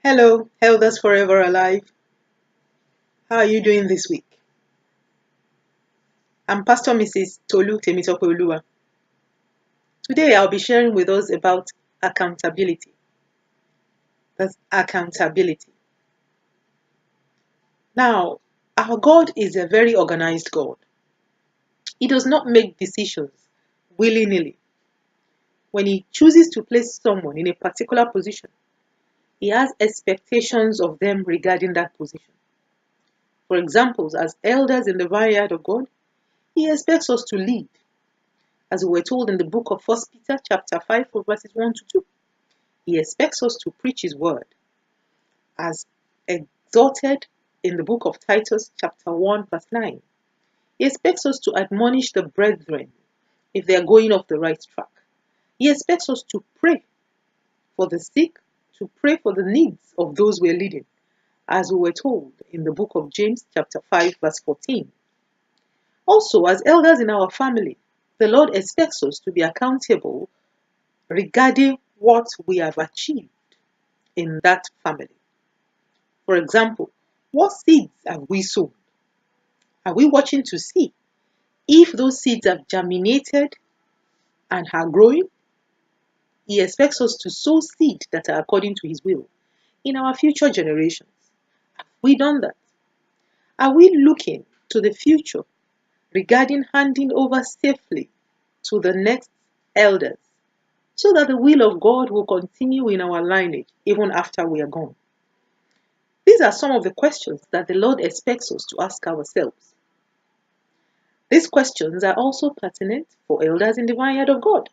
Hello, Elders Forever Alive. How are you doing this week? I'm Pastor Mrs. Tolu Temitopeoluwa. Today I'll be sharing with us about accountability. That's accountability. Now, our God is a very organized God. He does not make decisions willy-nilly. When He chooses to place someone in a particular position, He has expectations of them regarding that position. For example, as elders in the vineyard of God, He expects us to lead. As we were told in the book of 1 Peter chapter 5 verses 1 to 2. He expects us to preach His word, as exhorted in the book of Titus chapter 1 verse 9. He expects us to admonish the brethren if they are going off the right track. He expects us to pray for the sick, to pray for the needs of those we are leading, as we were told in the book of James chapter 5 verse 14. Also, as elders in our family, the Lord expects us to be accountable regarding what we have achieved in that family. For example, what seeds have we sown? Are we watching to see if those seeds have germinated and are growing? He expects us to sow seeds that are according to His will in our future generations. Have we done that? Are we looking to the future regarding handing over safely to the next elders, so that the will of God will continue in our lineage even after we are gone? These are some of the questions that the Lord expects us to ask ourselves. These questions are also pertinent for elders in the vineyard of God.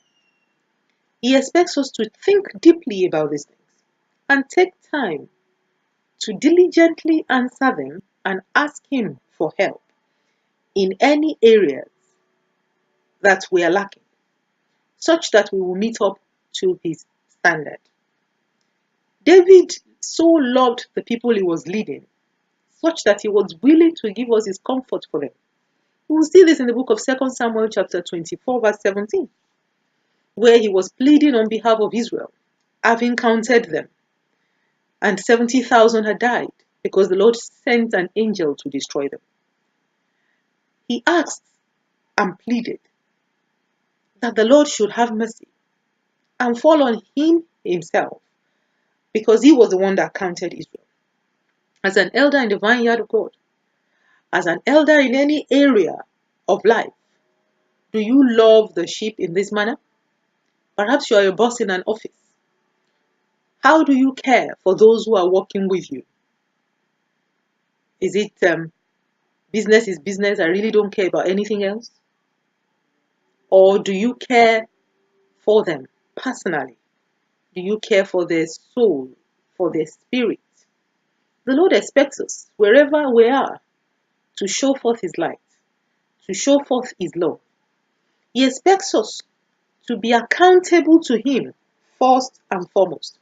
He expects us to think deeply about these things and take time to diligently answer them and ask Him for help in any areas that we are lacking, such that we will meet up to His standard. David so loved the people he was leading, such that he was willing to give us his comfort for them. We will see this in the book of 2 Samuel chapter 24 verse 17, where he was pleading on behalf of Israel, having counted them, and 70,000 had died because the Lord sent an angel to destroy them. He asked and pleaded that the Lord should have mercy and fall on him himself, because he was the one that counted Israel. As an elder in the vineyard of God, as an elder in any area of life, do you love the sheep in this manner? Perhaps you are a boss in an office. How do you care for those who are working with you? Is it business is business, I really don't care about anything else? Or do you care for them personally? Do you care for their soul, for their spirit? The Lord expects us, wherever we are, to show forth His light, to show forth His love. He expects us to be accountable to Him first and foremost.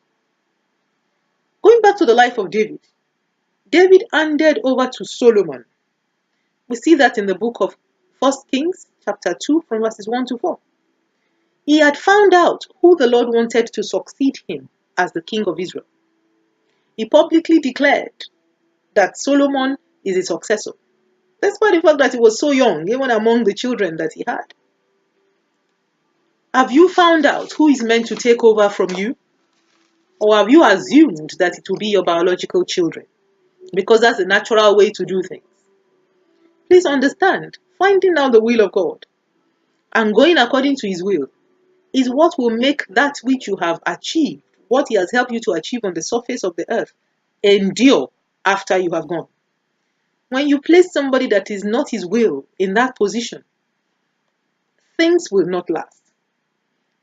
Going back to the life of David, David handed over to Solomon. We see that in the book of 1 Kings chapter 2 from verses 1 to 4. He had found out who the Lord wanted to succeed him as the king of Israel. He publicly declared that Solomon is his successor, despite the fact that he was so young, even among the children that he had. Have you found out who is meant to take over from you? Or have you assumed that it will be your biological children? Because that's the natural way to do things. Please understand, finding out the will of God and going according to His will is what will make that which you have achieved, what He has helped you to achieve on the surface of the earth, endure after you have gone. When you place somebody that is not His will in that position, things will not last.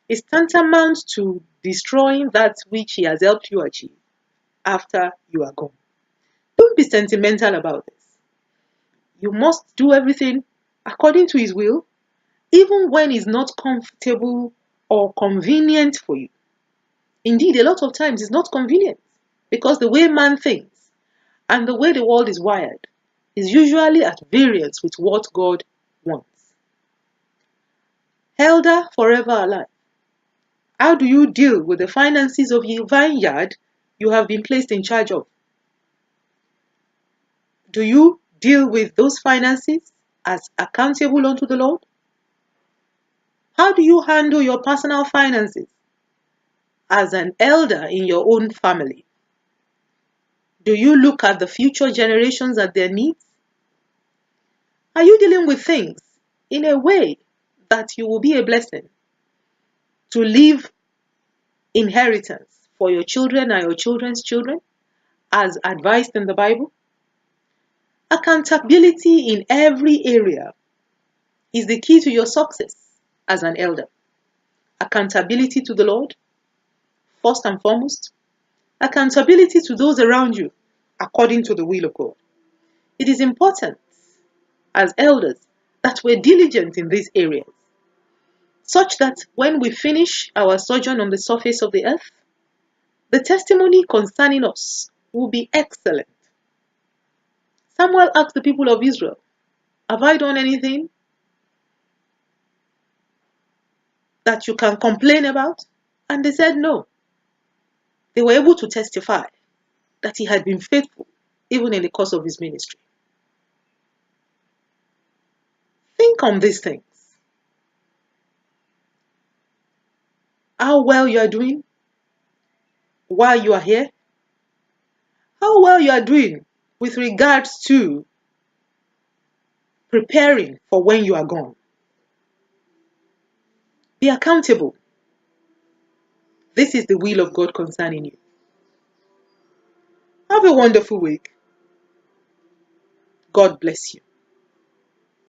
It's tantamount to destroying that which He has helped you achieve after you are gone. Don't be sentimental about this. You must do everything according to His will, even when it's not comfortable or convenient for you. Indeed, a lot of times it's not convenient, because the way man thinks and the way the world is wired is usually at variance with what God wants. Elder forever alive, how do you deal with the finances of your vineyard you have been placed in charge of? Do you deal with those finances as accountable unto the Lord? How do you handle your personal finances as an elder in your own family? Do you look at the future generations at their needs? Are you dealing with things in a way that you will be a blessing to leave inheritance for your children and your children's children as advised in the Bible? Accountability in every area is the key to your success as an elder. Accountability to the Lord, first and foremost. Accountability to those around you, according to the will of God. It is important as elders that we're diligent in these areas, such that when we finish our sojourn on the surface of the earth, the testimony concerning us will be excellent. Samuel asked the people of Israel, have I done anything that you can complain about? And they said no. They were able to testify that he had been faithful even in the course of his ministry. Think on these things. How well you are doing while you are here. How well you are doing with regards to preparing for when you are gone. Be accountable. This is the will of God concerning you. Have a wonderful week. God bless you.